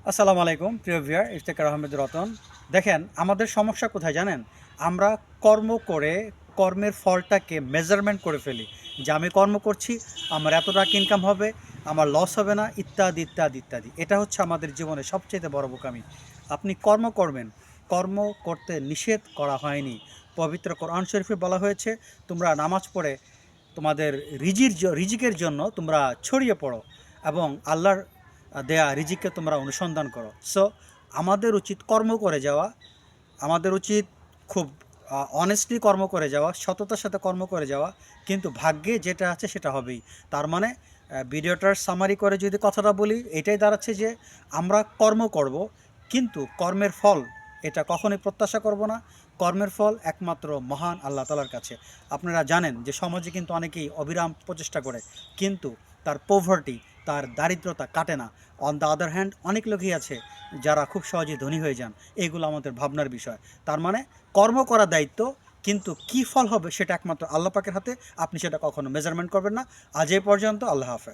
আসসালামু আলাইকুম প্রিয় ভিউয়ার, ইফতেখার আহমেদ রতন। দেখেন, আমাদের সমস্যা কোথায় জানেন? আমরা কর্ম করে কর্মের ফলটাকে মেজারমেন্ট করে ফেলি যে আমি কর্ম করছি, আমার এত টাকা ইনকাম হবে, আমার লস হবে না, ইত্যাদি ইত্যাদি ইত্যাদি। এটা হচ্ছে আমাদের জীবনে সবচেয়ে বড় বোকামি। আপনি কর্ম করবেন, কর্ম করতে নিষেধ করা হয়নি। পবিত্র কোরআন শরীফে বলা হয়েছে, তোমরা নামাজ পড়ে তোমাদের রিজিকের জন্য তোমরা ছড়িয়ে পড়ো এবং আল্লাহর দেয়া রিজিককে তোমরা অনুসন্ধান করো। সো আমাদের উচিত কর্ম করে যাওয়া, আমাদের উচিত খুব অনেস্টলি কর্ম করে যাওয়া, সততার সাথে কর্ম করে যাওয়া। কিন্তু ভাগ্যে যেটা আছে সেটা হবেই। তার মানে ভিডিওটার সামারি করে যদি কথাটা বলি, এটাই দাঁড়াচ্ছে যে আমরা কর্ম করব, কিন্তু কর্মের ফল এটা কখনোই প্রত্যাশা করব না। কর্মের ফল একমাত্র মহান আল্লাহ তালার কাছে। আপনারা জানেন যে সমাজে কিন্তু অনেকেই অবিরাম প্রচেষ্টা করে, কিন্তু তার পোভার্টি, তার দারিদ্রতা কাটে না। অন দ্য আদার হ্যান্ড অনেক লোকই আছে যারা খুব সহজে ধনী হয়ে যান। এইগুলো আমাদের ভাবনার বিষয়। তার মানে কর্ম করার দায়িত্ব, কিন্তু কী ফল হবে সেটা একমাত্র আল্লাহ পাকের হাতে। আপনি সেটা কখনো মেজারমেন্ট করবেন না। আজ এই পর্যন্ত। আল্লাহ হাফেজ।